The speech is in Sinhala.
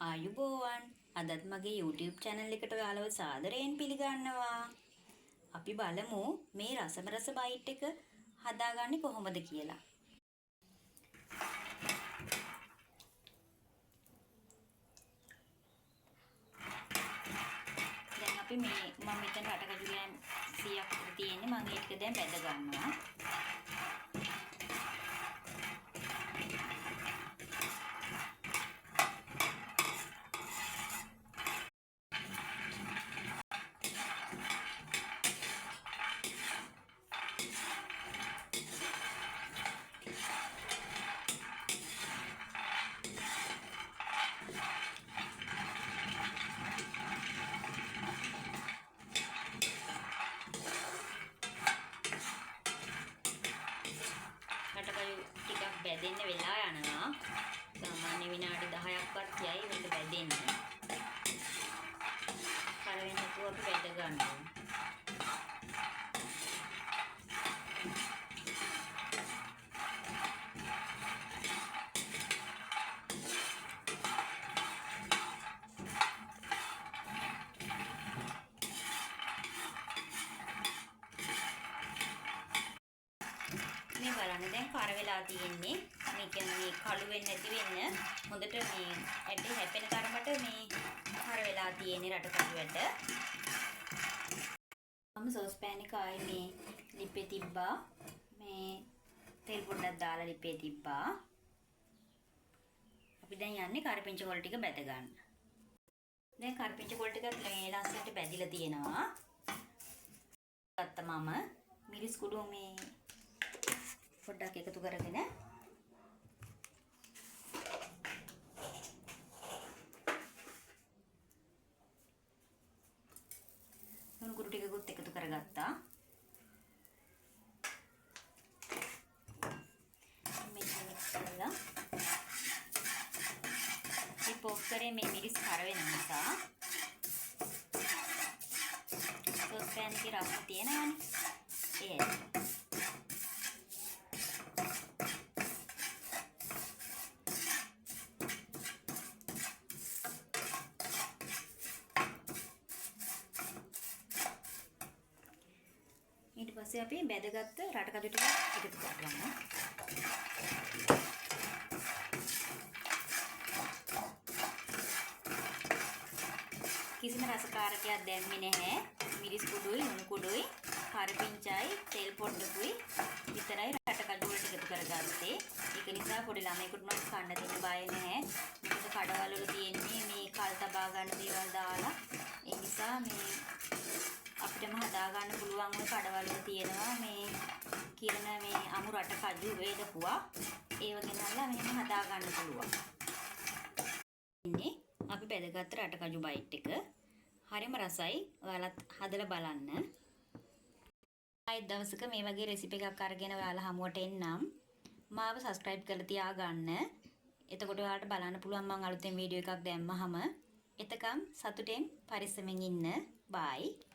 ආයුබෝවන් අදත් මගේ YouTube channel එකට ඔයාලව සාදරයෙන් පිළිගන්නවා. අපි බලමු මේ රසමරස බයිට් එක හදාගන්නේ කොහොමද කියලා. දැන් අපි මම මෙතන රටකජුලියන් 100ක් විතර තියෙන්නේ. මම ඒක දැන් බැද ගන්නවා. බැදෙන්න වෙලා යනවා. සාමාන්‍ය විනාඩි 10ක්වත් යයි මේක බැදෙන්න. කරවෙන්න නැතුව අපි බැද ගන්නවා. මේ බලන්න දැන් කර වෙලා තියෙන්නේ. මේ කියන්නේ මේ කළු වෙන්නේ නැති වෙන්න හොඳට මේ ඇටි හැපෙන තරමට මේ කර වෙලා තියෙන්නේ රටකඩුවට. මම සෝස් පෑන් එක ආයේ මේ ලිපේ තිබ්බා. මේ තෙල් පොඩ්ඩක් දාලා ලිපේ තිබ්බා. අපි දැන් යන්නේ කරපිංච කොළ ටික බැද ගන්න. දැන් කරපිංච කොළ ටික මේ ලස්සනට බැදිලා තියෙනවා. ගත්ත මම මිරිස් කුඩු මේ පොඩ්ඩක් එකතු කරගෙන නුණු කුඩු ටිකකුත් එකතු කරගත්තා. මේක මික්ස් කරලා මේ පොක්කරේ මේ මිරිස් කර වෙන නිසා සෝස් පෑන් එකේ රස තියෙනවනේ. ඒ ඊට පස්සේ අපි බැදගත්ත රටකඩු ටික එකතු කරගන්න. කිසිම රසකාරකයක් දැම්මේ නැහැ. මිරිස් කුඩුයි, උණු කුඩුයි, කරපිංචායි, තෙල් පොඩ්ඩකුයි විතරයි රටකඩු වලට එකතු කරගත්තේ. ඒක නිසා පොඩි ළමයෙකුට නම් කන්න දෙන්න බය නැහැ. මොකද කඩවල වල තියෙන්නේ මේ කල් තබා ගන්න දේවල් දාලා. ඒ නිසා මේ අපිටම හදා ගන්න පුළුවන් වුණ කඩවල තියෙනවා මේ කිරණ මේ අමු රටකජු වේදපුවා. ඒව ගෙනල්ලා මෙහෙම හදා ගන්න පුළුවන්. ඉන්නේ අපි බෙදගත්ත රටකජු බයිට් එක. හරිම රසයි. ඔයාලත් හදලා බලන්න. ආයෙත් දවසක මේ වගේ රෙසිපි එකක් අරගෙන ඔයාලා හමුවට එන්නම්. මාව subscribe කරලා තියාගන්න. එතකොට ඔයාලට බලන්න පුළුවන් මම අලුතෙන් වීඩියෝ එකක් දැම්මහම. එතකම් සතුටෙන් පරිස්සමෙන් ඉන්න. bye.